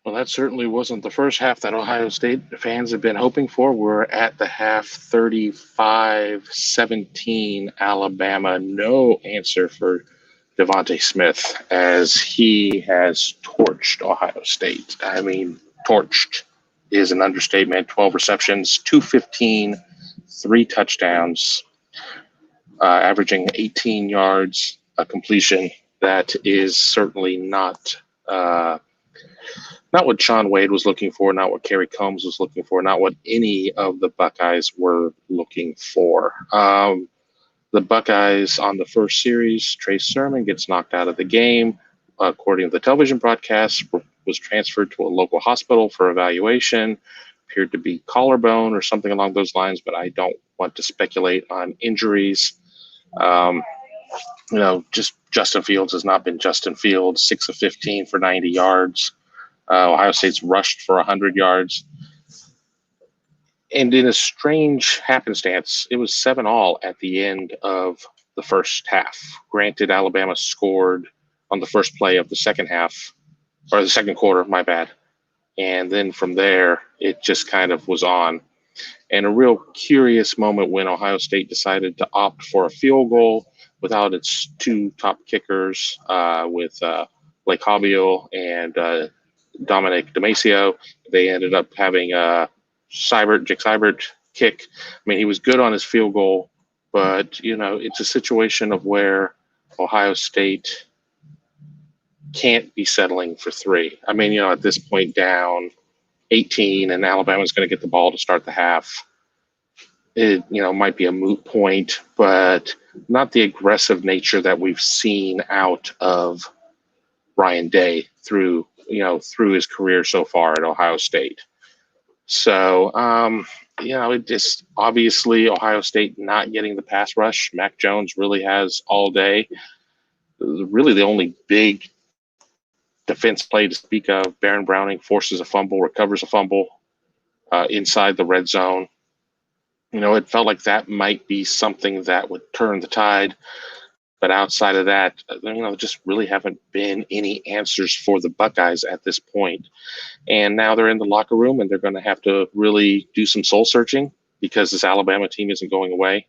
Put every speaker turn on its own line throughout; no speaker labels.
Well, that certainly wasn't the first half that Ohio State fans have been hoping for. We're at the half 35-17 Alabama. No answer for Devontae Smith as he has torched Ohio State. I mean, torched is an understatement. 12 receptions, 215, three touchdowns, averaging 18 yards a completion. That is certainly not what Sean Wade was looking for, not what Kerry Combs was looking for, not what any of the Buckeyes were looking for. The Buckeyes on the first series, Trey Sermon gets knocked out of the game. According to the television broadcast, was transferred to a local hospital for evaluation. Appeared to be collarbone or something along those lines, but I don't want to speculate on injuries. Um, just Justin Fields has not been Justin Fields. 6 of 15 for 90 yards. Ohio State's rushed for 100 yards. And in a strange happenstance, it was 7-all at the end of the first half. Granted, Alabama scored on the first play of the second half, or the second quarter, my bad. And then from there, it just kind of was on. And a real curious moment when Ohio State decided to opt for a field goal without its two top kickers, with Blake Hobbiel and Dominic Damasio. They ended up having Jake Seibert kick. I mean, he was good on his field goal, but, it's a situation of where Ohio State can't be settling for three. I mean, at this point down 18 and Alabama's going to get the ball to start the half. It, might be a moot point, but not the aggressive nature that we've seen out of Ryan Day through his career so far at Ohio State. So, it just obviously Ohio State not getting the pass rush. Mac Jones really has all day. Really the only big defense play to speak of. Baron Browning forces a fumble, recovers a fumble inside the red zone. It felt like that might be something that would turn the tide. But outside of that, just really haven't been any answers for the Buckeyes at this point. And now they're in the locker room and they're going to have to really do some soul searching because this Alabama team isn't going away.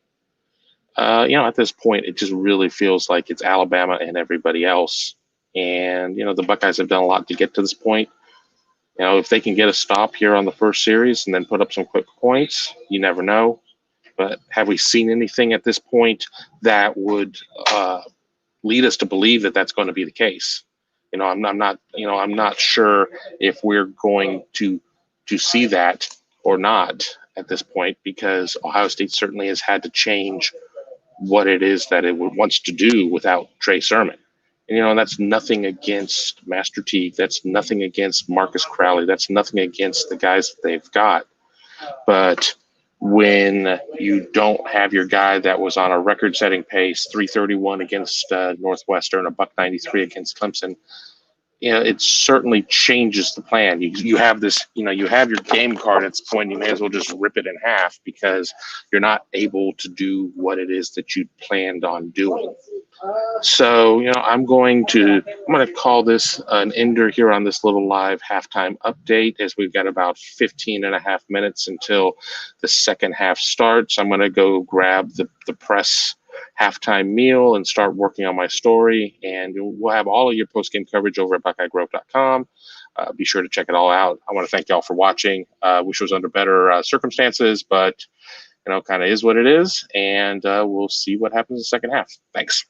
At this point, it just really feels like it's Alabama and everybody else. And, the Buckeyes have done a lot to get to this point. If they can get a stop here on the first series and then put up some quick points, you never know. But have we seen anything at this point that would lead us to believe that that's going to be the case? I'm not sure if we're going to see that or not at this point, because Ohio State certainly has had to change what it is that it wants to do without Trey Sermon. And that's nothing against Master Teague. That's nothing against Marcus Crowley. That's nothing against the guys that they've got. But when you don't have your guy that was on a record-setting pace, 331 against Northwestern, a $193 against Clemson, it certainly changes the plan. You have this, you have your game card at this point. You may as well just rip it in half because you're not able to do what it is that you planned on doing. So, I'm going to call this an ender here on this little live halftime update, as we've got about 15 and a half minutes until the second half starts. I'm going to go grab the press halftime meal and start working on my story. And we'll have all of your post-game coverage over at BuckeyeGrove.com. Be sure to check it all out. I want to thank y'all for watching. Wish it was under better circumstances, but, kind of is what it is. And we'll see what happens in the second half. Thanks.